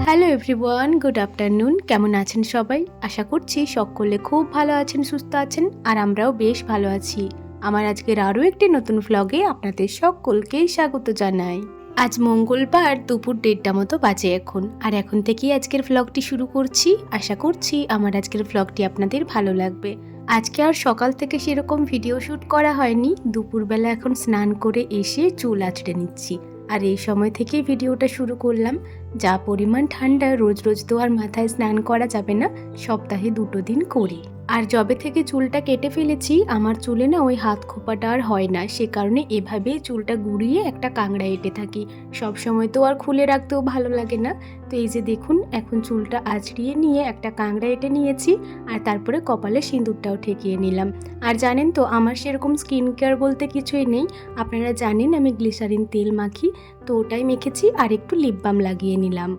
Hello everyone, good afternoon. কেমন আছেন সবাই? আশা করছি সকলে খুব ভালো আছেন, সুস্থ আছেন, আর আমরাও বেশ ভালো আছি। আমার আজকের আরও একটি নতুন ভ্লগে আপনাদের সকলকেই স্বাগত জানাই। আজ মঙ্গলবার দুপুর 1:30 মতো বাজে এখন, আর এখন থেকেই আজকের ভ্লগটি শুরু করছি। আশা করছি আমার আজকের ভ্লগটি আপনাদের ভালো লাগবে। আজকে আর সকাল থেকে সেরকম ভিডিও শ্যুট করা হয়নি। দুপুরবেলা এখন স্নান করে এসে চুল আঁচড়ে নিচ্ছি, আর এই সময় থেকেই ভিডিওটা শুরু করলাম। যা পরিমাণ ঠান্ডা, রোজ রোজ তো আর মাথায় স্নান করা যাবে না, সপ্তাহে 2 দিন করি। আর যবে থেকে চুলটা কেটে ফেলেছি, আমার চুলে না ওই হাত খোপাটা আর হয় না, সে কারণে এভাবেই চুলটা গুঁড়িয়ে একটা কাংড়া এঁটে থাকি। সব সময় তো আর খুলে রাখতেও ভালো লাগে না। তো এই যে দেখুন, এখন চুলটা আঁচড়িয়ে নিয়ে একটা কাংড়া এঁটে নিয়েছি, আর তারপরে কপালে সিঁদুরটাও ঠেকিয়ে নিলাম। আর জানেন তো, আমার সেরকম স্কিন কেয়ার বলতে কিছুই নেই। আপনারা জানেন আমি গ্লিসারিন তেল মাখি, তো ওটাই মেখেছি, আর একটু লিপ বাম লাগিয়ে নিলাম।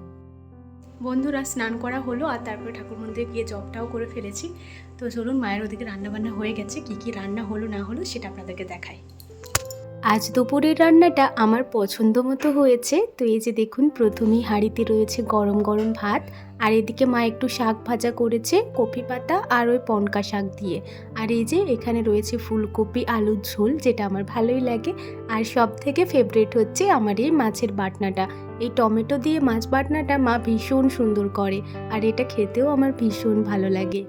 বন্ধুরা, স্নান করা হলো, আর তারপরে ঠাকুর মন্দিরে গিয়ে জবটাও করে ফেলেছি। তো চলুন, মায়ের ওদিকে রান্নাবান্না হয়ে গেছে, কী কী রান্না হলো না হলো সেটা আপনাদেরকে দেখাই। আজ দুপুরের রান্নাটা আমার পছন্দ মতো হয়েছে। তো এই যে দেখুন, প্রথমেই হাঁড়িতে রয়েছে গরম গরম ভাত, আর এদিকে মা একটু শাক ভাজা করেছে কপি পাতা আর ওই পনকা শাক দিয়ে। আর এই যে এখানে রয়েছে ফুলকপি আলুর ঝোল, যেটা আমার ভালোই লাগে। আর সব থেকে ফেভারিট হচ্ছে আমার এই মাছের বাটনাটা। এই টমেটো দিয়ে মাছ বাটনাটা মা ভীষণ সুন্দর করে, আর এটা খেতেও আমার ভীষণ ভালো লাগে।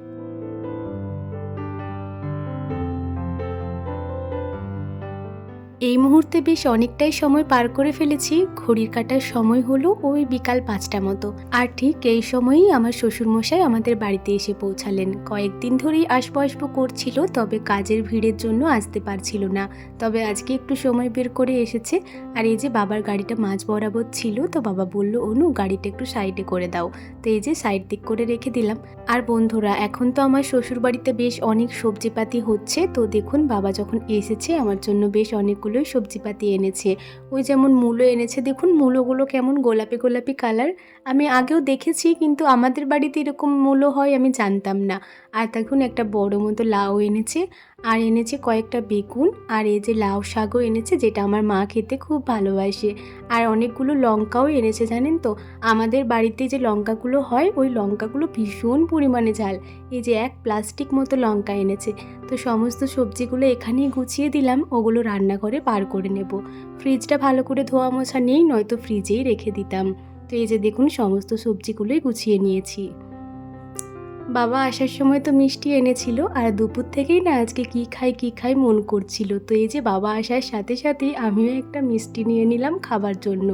এই মুহূর্তে বেশ অনেকটাই সময় পার করে ফেলেছি। ঘড়ির কাঁটার সময় হলো ওই বিকাল 5টা মতো, আর ঠিক এই সময়ই আমার শ্বশুরমশাই আমাদের বাড়িতে এসে পৌঁছালেন। কয়েকদিন ধরেই আসবো করছিল, তবে কাজের ভিড়ের জন্য আসতে পারছিল না। তবে আজকে একটু সময় বের করে এসেছে। আর এই যে বাবার গাড়িটা মাঝ বরাবর ছিল, তো বাবা বলল, অনু গাড়িটা একটু সাইডে করে দাও। তো এই যে সাইড দিক করে রেখে দিলাম। আর বন্ধুরা, এখন তো আমার শ্বশুর বাড়িতে বেশ অনেক সবজিপাতি হচ্ছে। তো দেখুন, বাবা যখন এসেছে আমার জন্য বেশ অনেকগুলোই সবজিপাতি এনেছে। ওই যেমন মূলো এনেছে, দেখুন মূলোগুলো কেমন গোলাপি গোলাপি কালার। আমি আগেও দেখেছি, কিন্তু আমাদের বাড়িতে এরকম মূলো হয় আমি জানতাম না। আর দেখুন, একটা বড় মতো লাউ এনেছে, আর এনেছে কয়েকটা বেগুন, আর এই যে লাউ শাকও এনেছে, যেটা আমার মা খেতে খুব ভালোবাসে। আর অনেকগুলো লঙ্কাও এনেছে। জানেন তো, আমাদের বাড়িতে যে লঙ্কাগুলো হয়, ওই লঙ্কাগুলো ভীষণ পরিমাণে ঝাল। এই যে এক প্লাস্টিক মতো লঙ্কা এনেছে। তো সমস্ত সবজিগুলো এখানেই গুছিয়ে দিলাম, ওগুলো রান্নাঘরে বার করে নেব। ফ্রিজটা ভালো করে ধোয়া মোছা নেই, নয়তো ফ্রিজেই রেখে দিতাম। তো এই যে দেখুন, সমস্ত সবজিগুলোই গুছিয়ে নিয়েছি। বাবা আসার সময় তো মিষ্টি এনেছিল, আর দুপুর থেকেই না আজকে কী খাই মন করছিল। তো এই যে বাবা আসার সাথে সাথেই আমিও একটা মিষ্টি নিয়ে নিলাম খাবার জন্য।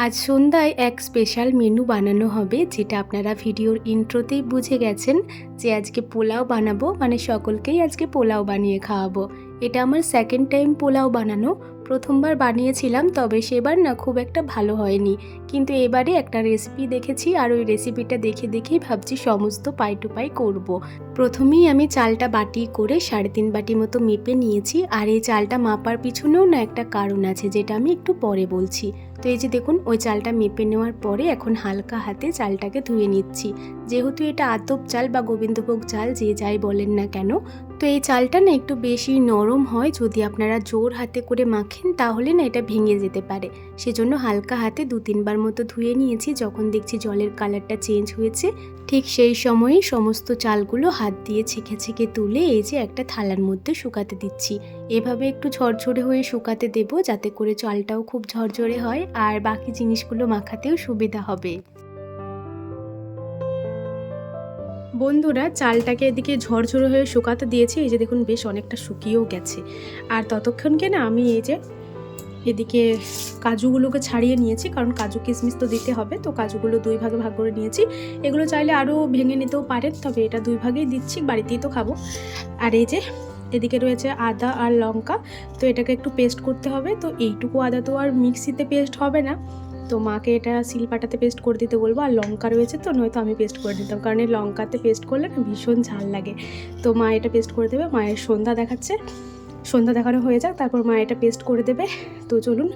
আজ সন্ধ্যায় এক স্পেশাল মেনু বানানো হবে, যেটা আপনারা ভিডিওর ইন্ট্রোতেই বুঝে গেছেন, যে আজকে পোলাও বানাবো, মানে সকলকেই আজকে পোলাও বানিয়ে খাওয়াবো। এটা আমার সেকেন্ড টাইম পোলাও বানানো। প্রথমবার বানিয়েছিলাম, তবে সেবার না খুব একটা ভালো হয়নি। কিন্তু এবারে একটা রেসিপি দেখেছি, আর ওই রেসিপিটা দেখেই ভাবছি সমস্ত পাই টু পাই করবো। প্রথমেই আমি চালটা বাটি করে 3.5 বাটি মতো মেপে নিয়েছি। আর এই চালটা মাপার পিছনেও না একটা কারণ আছে, যেটা আমি একটু পরে বলছি। তো এই যে দেখুন, ওই চালটা মেপে নেওয়ার পরে এখন হালকা হাতে চালটাকে ধুয়ে নিচ্ছি। যেহেতু এটা আতপ চাল বা গোবিন্দভোগ চাল, যে যাই বলেন না কেন, তো এই চালটা না একটু বেশি নরম হয়। যদি আপনারা জোর হাতে করে মাখেন, তাহলে না এটা ভেঙে যেতে পারে। সেজন্য হালকা হাতে 2-3 বার মতো ধুয়ে নিয়েছি। যখন দেখছি জলের কালারটা চেঞ্জ হয়েছে, ঠিক সেই সময়ই সমস্ত চালগুলো হাত দিয়ে ছেঁকে তুলে এই যে একটা থালার মধ্যে শুকাতে দিচ্ছি। এভাবে একটু ঝরঝরে হয়ে শুকাতে দেব, যাতে করে চালটাও খুব ঝরঝরে হয়, আর বাকি জিনিসগুলো মাখাতেও সুবিধা হবে। বন্ধুরা, চালটাকে এদিকে ঝরঝরে হয়ে শুকাতে দিয়েছি। এই যে দেখুন, বেশ অনেকটা শুকিয়েও গেছে। আর ততক্ষণকে না আমি এই যে এদিকে কাজুগুলোকে ছাড়িয়ে নিয়েছি, কারণ কাজু কিশমিশ তো দিতে হবে। তো কাজুগুলো 2 ভাগে ভাগ করে নিয়েছি। এগুলো চাইলে আরও ভেঙে নিতেও পারেন, তবে এটা 2 ভাগেই দিচ্ছি, বাড়িতেই তো খাবো। আর এই যে এদিকে রয়েছে আদা আর লঙ্কা, তো এটাকে একটু পেস্ট করতে হবে। তো এইটুকু আদা তো আর মিক্সিতে পেস্ট হবে না, তো মাকে এটা শিলপাটাতে পেস্ট করে দিতে বলবো। আর লঙ্কা রয়েছে, তো নয়তো আমি পেস্ট করে দিতাম, কারণ এই লঙ্কাতে পেস্ট করলে না ভীষণ ঝাল লাগে। তো মা এটা পেস্ট করে দেবে। মায়ের সন্ধ্যা দেখাচ্ছে, সন্ধ্যা দেখানো হয়ে যাক, তারপর মা এটা পেস্ট করে দেবে। তো চলুন,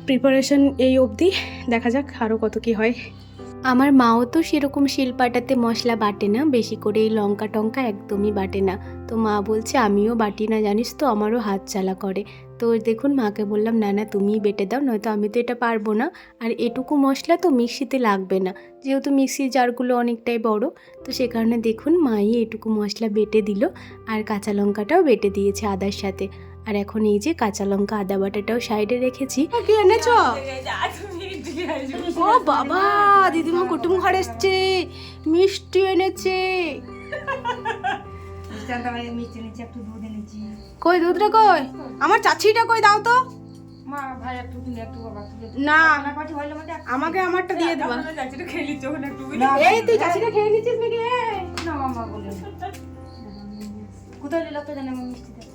প্রিপারেশন এই অবধি, দেখা যাক আরও কত কী হয়। আমার মাও তো সেরকম শিলপাটাতে মশলা বাটে না, বেশি করে এই লঙ্কা টঙ্কা একদমই বাটে না। তো মা বলছে আমিও বাটি না জানিস তো, আমারও হাত চালা করে। তো দেখুন মাকে বললাম না না তুমিই বেটে দাও, নয়তো আমি তো এটা পারবো না। আর এটুকু মশলা তো মিক্সিতে লাগবে না, যেহেতু মিক্সির জারগুলো অনেকটাই বড়। তো সে কারণে দেখুন মাই এটুকু মশলা বেটে দিল, আর কাঁচা লঙ্কাটাও বেটে দিয়েছে আদার সাথে। আর এখন এই যে কাঁচা লঙ্কা আদা বাটাটাও সাইডে রেখেছি। কি এনেছো? ও বাবা, দিদিমা কুটুম ঘর এসছে, মিষ্টি এনেছে। কই দুধটা কই? আমার চাচিটা কই, দাও তো। না আমাকে আমারটা দিয়ে দেবা। এই তুই চাচিটা খেয়ে নিচ্ছিস নাকি? না মামা বলে কোথায় লোকটা জানে মিষ্টি দেয়।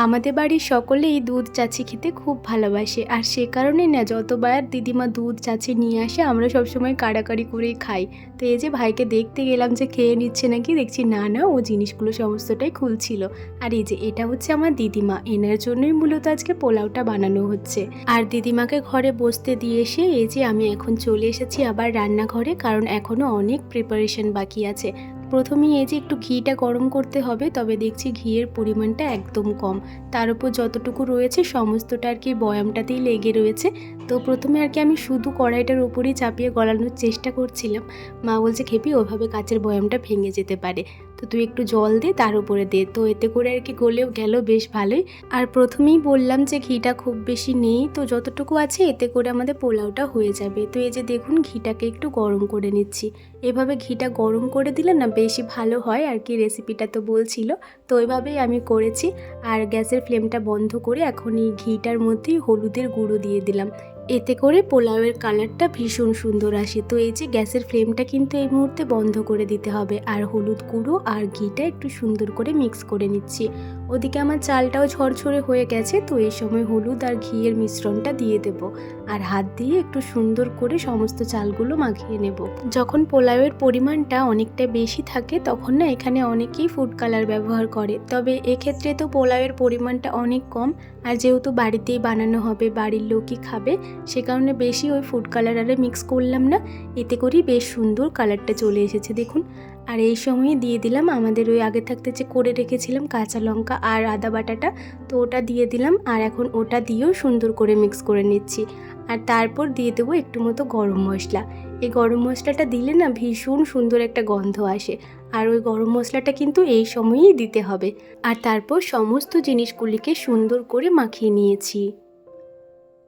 আমাদের বাড়ির সকলেই দুধ চাচি খেতে খুব ভালোবাসে, আর সে কারণেই না যতবার দিদিমা দুধ চাচি নিয়ে আসে আমরা সবসময় কাড়াকাড়ি করেই খাই। তো এই যে ভাইকে দেখতে গেলাম যে খেয়ে নিচ্ছে নাকি, দেখছি না না ও জিনিসগুলো সমস্তটাই খুলছিল। আর এই যে এটা হচ্ছে আমার দিদিমা, এনার জন্যই মূলত আজকে পোলাওটা বানানো হচ্ছে। আর দিদিমাকে ঘরে বসতে দিয়ে এসে এই যে আমি এখন চলে এসেছি আবার রান্নাঘরে, কারণ এখনও অনেক প্রিপারেশন বাকি আছে। প্রথমেই এই যে একটু ঘিটা গরম করতে হবে, তবে দেখছি ঘিয়ের পরিমাণটা একদম কম। তার উপর যতটুকু রয়েছে সমস্তটা আর কি বয়ামটাতেই লেগে রয়েছে। তো প্রথমে আর কি আমি শুধু কড়াইটার উপরেই চাপিয়ে গলানোর চেষ্টা করছিলাম। মা বলছে খেপি ওভাবে কাচের বয়ামটা ভেঙে যেতে পারে, তো তুই একটু জল দে তার উপরে দে। তো এতে করে আর কি গলেও গেল বেশ ভালোই। আর প্রথমেই বললাম যে ঘিটা খুব বেশি নেই, তো যতটুকু আছে এতে করে আমাদের পোলাওটা হয়ে যাবে। তো এই যে দেখুন ঘিটাকে একটু গরম করে নিচ্ছি। এভাবে ঘিটা গরম করে দিলে না বেশি ভালো হয় আর কি, রেসিপিটা তো বলছিল, তো ওইভাবেই আমি করেছি। আর গ্যাসের ফ্লেমটা বন্ধ করে এখন এই ঘিটার মধ্যেই হলুদের গুঁড়ো দিয়ে দিলাম, এতে করে পোলাওয়ের কালারটা ভীষণ সুন্দর আসে। তো এই যে গ্যাসের ফ্লেমটা কিন্তু এই মুহূর্তে বন্ধ করে দিতে হবে, আর হলুদ গুঁড়ো আর ঘিটা একটু সুন্দর করে মিক্স করে নিচ্ছি। ওদিকে আমার চালটাও ঝরঝরে হয়ে গেছে, তো এই সময় হলুদ আর ঘিয়ের মিশ্রণটা দিয়ে দেব, আর হাত দিয়ে একটু সুন্দর করে সমস্ত চালগুলো মাখিয়ে নেব। যখন পোলাওয়ের পরিমাণটা অনেকটা বেশি থাকে তখন না এখানে অনেকেই ফুড কালার ব্যবহার করে, তবে এক্ষেত্রে তো পোলাওয়ের পরিমাণটা অনেক কম, আর যেহেতু বাড়িতেই বানানো হবে, বাড়ির লোকই খাবে, সে কারণে বেশি ওই ফুড কালার আরে মিক্স করলাম না। এতে করেই বেশ সুন্দর কালারটা চলে এসেছে দেখুন। আর এই সময় দিয়ে দিলাম আমাদের ওই আগে থাকতে যে করে রেখেছিলাম কাঁচা লঙ্কা আর আদা বাটাটা, তো ওটা দিয়ে দিলাম, আর এখন ওটা দিয়েও সুন্দর করে মিক্স করে নিচ্ছি। আর তারপর দিয়ে দেবো একটু মতো গরম মশলা। এই গরম মশলাটা দিলে না ভীষণ সুন্দর একটা গন্ধ আসে, আর ওই গরম মশলাটা কিন্তু এই সময়েই দিতে হবে। আর তারপর সমস্ত জিনিসগুলিকে সুন্দর করে মাখিয়ে নিয়েছি।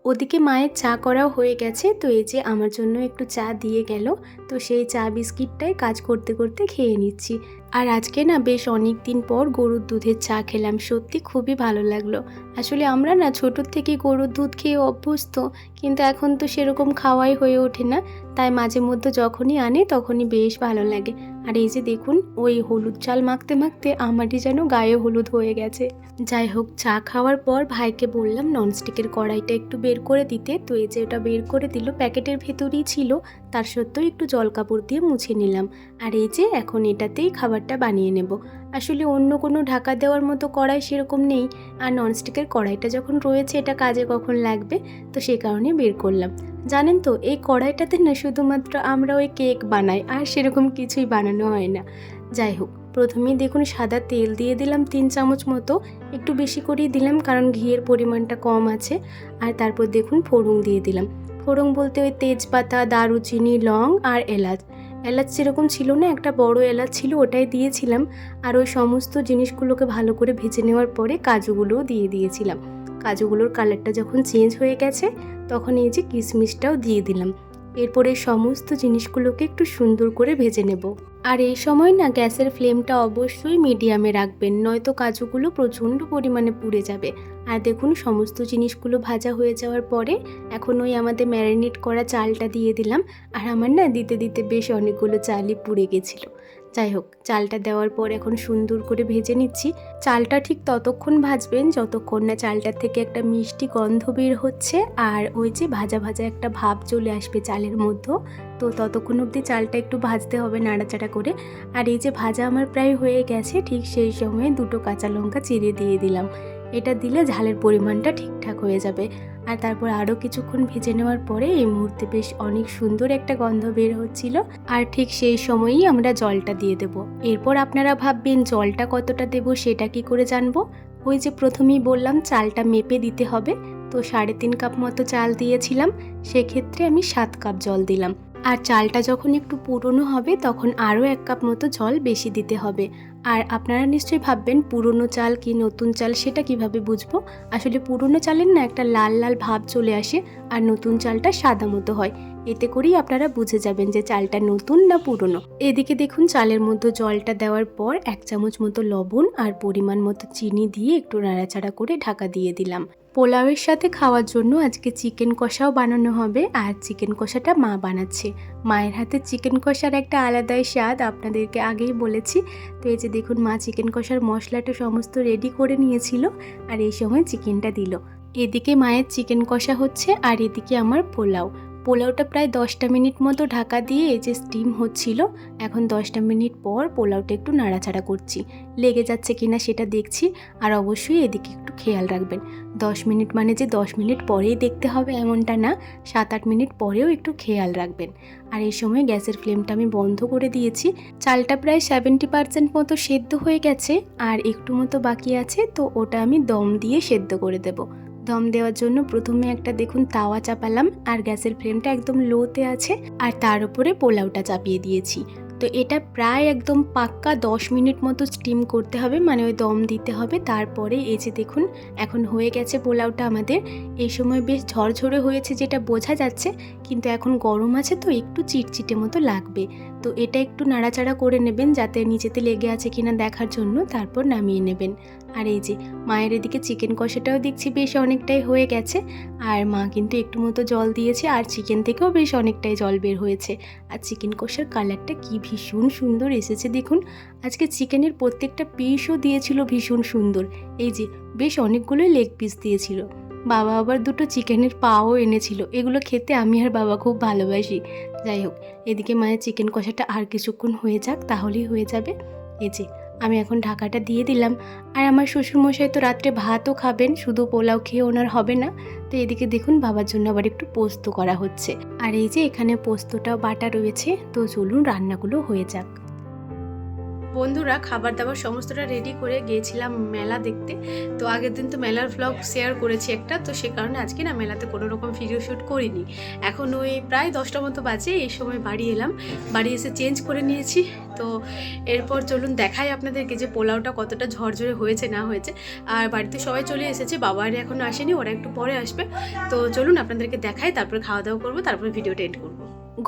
ওদিকে মায়ের চা করাও হয়ে গেছে, তো এই যে আমার জন্য একটু চা দিয়ে গেল, তো সেই চা বিস্কিটটাই কাজ করতে করতে খেয়ে নিচ্ছি। আর আজকে না বেশ অনেক দিন পর গরুর দুধের চা খেলাম, সত্যি খুবই ভালো লাগলো। আসলে আমরা না ছোটোর থেকে গরুর দুধ খেয়ে অভ্যস্ত, কিন্তু এখন তো সেরকম খাওয়াই হয়ে ওঠে না, তাই মাঝে মধ্যে যখনই আনে তখনই বেশ ভালো লাগে। আর এই যে দেখুন ওই হলুদ চাল মাখতে মাখতে আমারই যেন গায়ে হলুদ হয়ে গেছে। যাই হোক, চা খাওয়ার পর ভাইকে বললাম ননস্টিকের কড়াইটা একটু বের করে দিতে, তো এই যে ওটা বের করে দিল, প্যাকেটের ভেতরেই ছিল, তার সত্ত্বেও একটু জল কাপড় দিয়ে মুছে নিলাম। আর এই যে এখন এটাতেই খাবারটা বানিয়ে নেব। আসলে অন্য কোনো ঢাকা দেওয়ার মতো কড়াই সেরকম নেই, আর ননস্টিকের কড়াইটা যখন রয়েছে এটা কাজে কখন লাগবে, তো সে কারণে বের করলাম। জানেন তো এই কড়াইটাতে না শুধুমাত্র আমরা ওই কেক বানাই, আর সেরকম কিছুই বানানো হয় না। যাই হোক, প্রথমেই দেখুন সাদা তেল দিয়ে দিলাম 3 চামচ মতো, একটু বেশি করেই দিলাম কারণ ঘিয়ের পরিমাণটা কম আছে। আর তারপর দেখুন ফোড়ন দিয়ে দিলাম। ফোড়ন বলতে ওই তেজপাতা, দারুচিনি, লং আর এলাচ। এলাচ সেরকম ছিল না, একটা বড় এলাচ ছিল, ওটাই দিয়েছিলাম। আর ওই সমস্ত জিনিসগুলোকে ভালো করে ভেজে নেওয়ার পরে কাজুগুলোও দিয়ে দিয়েছিলাম। কাজুগুলোর কালারটা যখন চেঞ্জ হয়ে গেছে তখন এই যে কিশমিশটাও দিয়ে দিলাম। এরপরে সমস্ত জিনিসগুলোকে একটু সুন্দর করে ভেজে নেব। আর এই সময় না গ্যাসের ফ্লেমটা অবশ্যই মিডিয়ামে রাখবেন, নয়তো কাজুগুলো প্রচণ্ড পরিমাণে পুড়ে যাবে। আর দেখুন সমস্ত জিনিসগুলো ভাজা হয়ে যাওয়ার পরে এখন ওই আমাদের ম্যারিনেট করা চালটা দিয়ে দিলাম। আর আমার না দিতে দিতে বেশ অনেকগুলো চালই পুড়ে গেছিলো। যাই হোক, চালটা দেওয়ার পর এখন সুন্দর করে ভেজে নিচ্ছি। চালটা ঠিক ততক্ষণ ভাজবেন যতক্ষণ না চালটার থেকে একটা মিষ্টি গন্ধ বের হচ্ছে, আর ওই যে ভাজা ভাজা একটা ভাব চলে আসবে চালের মধ্যে, তো ততক্ষণ অবধি চালটা একটু ভাজতে হবে নাড়াচাড়া করে। আর এই যে ভাজা আমার প্রায় হয়ে গেছে, ঠিক সেই সময়ে 2টো কাঁচা লঙ্কা চিড়ে দিয়ে দিলাম। এটা দিলে ঝালের পরিমাণটা ঠিকঠাক হয়ে যাবে। আর তারপর আরও কিছুক্ষণ ভেজে নেওয়ার পরে এই মুহূর্তে বেশ অনেক সুন্দর একটা গন্ধ বের হচ্ছিল। আর ঠিক সেই সময়ই আমরা জলটা দিয়ে দেব। এরপর আপনারা ভাববেন জলটা কতটা দেব সেটা কি করে জানবো? ওই যে প্রথমেই বললাম চালটা মেপে দিতে হবে, তো 3.5 কাপ মতো চাল দিয়েছিলাম, সেক্ষেত্রে আমি 7 কাপ জল দিলাম। আর চালটা যখন একটু পুরনো হবে তখন আরও 1 কাপ মতো জল বেশি দিতে হবে। আর আপনারা নিশ্চয়ই ভাববেন পুরনো চাল কি নতুন চাল সেটা কিভাবে বুঝবো? আসলে পুরনো চালের না একটা লাল লাল ভাব চলে আসে, আর নতুন চালটা সাদা মতো হয়। এতে করেই আপনারা বুঝে যাবেন যে চালটা নতুন না পুরনো। এদিকে দেখুন চালের মধ্যে জলটা দেওয়ার পর 1 চামচ মতো লবণ আর পরিমাণ মতো চিনি দিয়ে একটু নাড়াচাড়া করে ঢাকা দিয়ে দিলাম। পোলাওয়ের সাথে খাওয়ার জন্য আজকে চিকেন কষাও বানানো হবে, আর চিকেন কষাটা মা বানাচ্ছে। মায়ের হাতে চিকেন কষার একটা আলাদাই স্বাদ, আপনাদেরকে আগেই বলেছি। তো এই যে দেখুন মা চিকেন কষার মশলাটা সমস্ত রেডি করে নিয়েছিল, আর এই সময় চিকেনটা দিল। এদিকে মায়ের চিকেন কষা হচ্ছে আর এদিকে আমার পোলাওটা প্রায় 10টা মিনিট মতো ঢাকা দিয়ে এই যে স্টিম হচ্ছিল। এখন 10টা মিনিট পর পোলাওটা একটু নাড়াচাড়া করছি, লেগে যাচ্ছে কিনা সেটা দেখছি। আর অবশ্যই এদিকে একটু খেয়াল রাখবেন, 10 মিনিট মানে যে 10 মিনিট পরেই দেখতে হবে এমনটা না, 7-8 মিনিট পরেও একটু খেয়াল রাখবেন। আর এই সময় গ্যাসের ফ্লেমটা আমি বন্ধ করে দিয়েছি। চালটা প্রায় 70% মতো সেদ্ধ হয়ে গেছে, আর একটু মতো বাকি আছে, তো ওটা আমি দম দিয়ে সেদ্ধ করে দেবো। দম দেওয়ার জন্য প্রথমে একটা দেখুন তাওয়া চাপালাম, আর গ্যাসের ফ্লেমটা একদম লোতে আছে, আর তার উপরে পোলাওটা চাপিয়ে দিয়েছি। তো এটা প্রায় একদম পাক্কা 10 মিনিট মতো স্টিম করতে হবে, মানে ওই দম দিতে হবে। তারপরে এই যে দেখুন এখন হয়ে গেছে পোলাওটা আমাদের। এই সময় বেশ ঝরঝরে হয়েছে যেটা বোঝা যাচ্ছে, কিন্তু এখন গরম আছে তো একটু চিটচিটে মতো লাগবে। তো এটা একটু নাড়াচাড়া করে নেবেন যাতে নিচেতে লেগে আছে কিনা দেখার জন্য, তারপর নামিয়ে নেবেন। আর এই যে মায়ের এদিকে চিকেন কষাটাও দেখছি বেশ অনেকটাই হয়ে গেছে, আর মা কিন্তু একটু মতো জল দিয়েছে, আর চিকেন থেকেও বেশ অনেকটাই জল বের হয়েছে। আর চিকেন কষার কালারটা কি ভীষণ সুন্দর এসেছে দেখুন। আজকে চিকেনের প্রত্যেকটা পিসও দিয়েছিল ভীষণ সুন্দর। এই যে বেশ অনেকগুলোই লেগ পিস দিয়েছিল। বাবা আবার দুটো চিকেনের পাও এনেছিল, এগুলো খেতে আমি আর বাবা খুব ভালোবাসি। যাই হোক, এদিকে মায়ের চিকেন কষাটা আর কিছুক্ষণ হয়ে যাক, তাহলেই হয়ে যাবে। এই যে আমি এখন ঢাকাটা দিয়ে দিলাম। আর আমার শ্বশুরমশাই তো রাত্রে ভাতও খাবেন, শুধু পোলাও খেয়ে ওনার হবে না। তো এদিকে দেখুন বাবার জন্য আবার একটু পোস্ত করা হচ্ছে, আর এই যে এখানে পোস্তটাও বাটা রয়েছে। তো চলুন রান্নাগুলো হয়ে যাক। বন্ধুরা খাবার দাবার সমস্তটা রেডি করে গিয়েছিলাম মেলা দেখতে। তো আগের দিন তো মেলার ভ্লগ শেয়ার করেছি একটা, তো সে কারণে আজকে না মেলাতে কোনো রকম ভিডিও শ্যুট করিনি। এখন ওই প্রায় 10টা মতো বাজে, এই সময় বাড়ি এলাম। বাড়ি এসে চেঞ্জ করে নিয়েছি। তো এরপর চলুন দেখাই আপনাদেরকে যে পোলাওটা কতটা ঝরঝরে হয়েছে না হয়েছে। আর বাড়িতে সবাই চলে এসেছে, বাবার এখনও আসেনি, ওরা একটু পরে আসবে। তো চলুন আপনাদেরকে দেখাই, তারপরে খাওয়া দাওয়া করবো, তারপরে ভিডিওটা এন্ড করবো।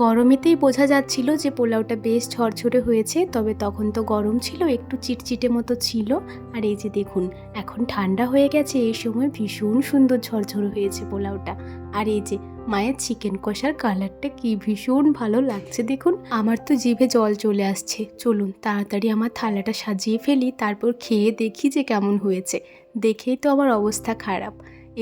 গরমেতেই বোঝা যাচ্ছিল যে পোলাওটা বেশ ঝরঝরে হয়েছে, তবে তখন তো গরম ছিল, একটু চিটচিটে মতো ছিল। আর এই যে দেখুন এখন ঠান্ডা হয়ে গেছে, এই সময় ভীষণ সুন্দর ঝরঝরে হয়েছে পোলাওটা। আর এই যে মায়ের চিকেন কষার কালারটা কি ভীষণ ভালো লাগছে দেখুন। আমার তো জিভে জল চলে আসছে। চলুন তাড়াতাড়ি আমার থালাটা সাজিয়ে ফেলি, তারপর খেয়ে দেখি যে কেমন হয়েছে। দেখেই তো আমার অবস্থা খারাপ।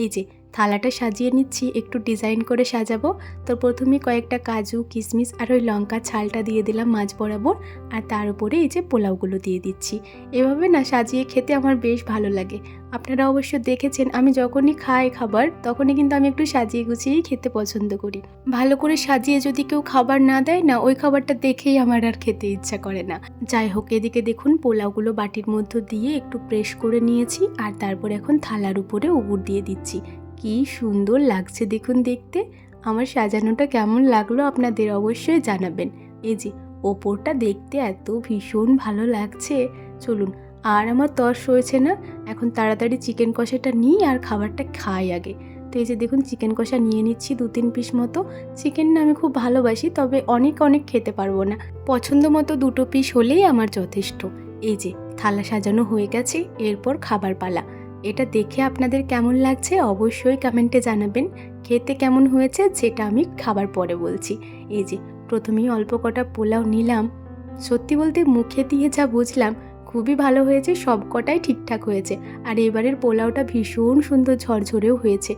এই যে থালাটা সাজিয়ে নিচ্ছি, একটু ডিজাইন করে সাজাবো। তো প্রথমে কয়েকটা কাজু কিশমিশ আর ওই লঙ্কা ছালটা দিয়ে দিলাম মাঝ বরাবর, আর তার উপরে এই যে পোলাওগুলো দিয়ে দিচ্ছি। এভাবে না সাজিয়ে খেতে আমার বেশ ভালো লাগে। আপনারা অবশ্য দেখেছেন আমি যখনই খাই খাবার তখনই কিন্তু আমি একটু সাজিয়ে গুছিয়েই খেতে পছন্দ করি। ভালো করে সাজিয়ে যদি কেউ খাবার না দেয় না, ওই খাবারটা দেখেই আমার আর খেতে ইচ্ছা করে না। যাই হোক, এদিকে দেখুন পোলাওগুলো বাটির মধ্যে দিয়ে একটু প্রেস করে নিয়েছি, আর তারপর এখন থালার উপরে উবুর দিয়ে দিচ্ছি। কি সুন্দর লাগছে দেখুন দেখতে। আমার সাজানোটা কেমন লাগলো আপনাদের অবশ্যই জানাবেন। এই যে ওপরটা দেখতে এত ভীষণ ভালো লাগছে। চলুন, আর আমার তর সয়েছে না, এখন তাড়াতাড়ি চিকেন কষাটা নিই আর খাবারটা খাই আগে। তো এই যে দেখুন চিকেন কষা নিয়ে নিচ্ছি 2-3 পিস মতো। চিকেন না আমি খুব ভালোবাসি, তবে অনেক খেতে পারবো না। পছন্দ মতো 2 পিস হলেই আমার যথেষ্ট। এই যে থালা সাজানো হয়ে গেছে, এরপর খাবার পালা। এটা দেখে আপনাদের কেমন লাগছে অবশ্যই কমেন্টে জানাবেন। খেতে কেমন হয়েছে সেটা আমি খাবার পরে বলছি। এই যে প্রথমেই অল্প কটা পোলাও নিলাম। সত্যি বলতে মুখে দিয়ে যা বুঝলাম খুবই ভালো হয়েছে, সব কটাই ঠিকঠাক হয়েছে। আর এবারের পোলাওটা ভীষণ সুন্দর ঝরঝরেও হয়েছে।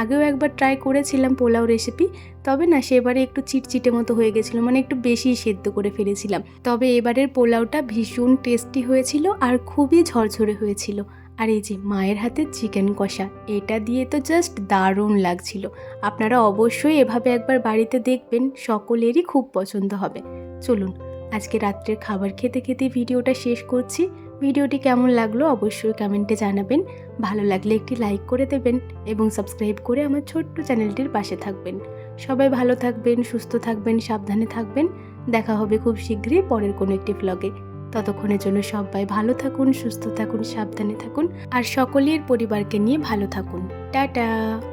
আগেও একবার ট্রাই করেছিলাম পোলাও রেসিপি, তবে না সেবারে একটু চিটচিটে মতো হয়ে গেছিলো, মানে একটু বেশি সেদ্ধ করে ফেলেছিলাম। তবে এবারের পোলাওটা ভীষণ টেস্টি হয়েছিল আর খুবই ঝরঝরে হয়েছিল। আর এই যে মায়ের হাতের চিকেন কষা, এটা দিয়ে তো জাস্ট দারুণ লাগছিল। আপনারা অবশ্যই এভাবে একবার বাড়িতে দেখবেন, সকলেরই খুব পছন্দ হবে। চলুন আজকে রাত্রের খাবার খেতে খেতে ভিডিওটা শেষ করছি। ভিডিওটি কেমন লাগলো অবশ্যই কমেন্টে জানাবেন। ভালো লাগলে একটি লাইক করে দেবেন এবং সাবস্ক্রাইব করে আমার ছোট্ট চ্যানেলটির পাশে থাকবেন। সবাই ভালো থাকবেন, সুস্থ থাকবেন, সাবধানে থাকবেন। দেখা হবে খুব শীঘ্রই পরের কোনো একটি ব্লগে। ততক্ষণের জন্য সবাই ভালো থাকুন, সুস্থ থাকুন, সাবধানে থাকুন আর সকলের পরিবারকে নিয়ে ভালো থাকুন। টাটা।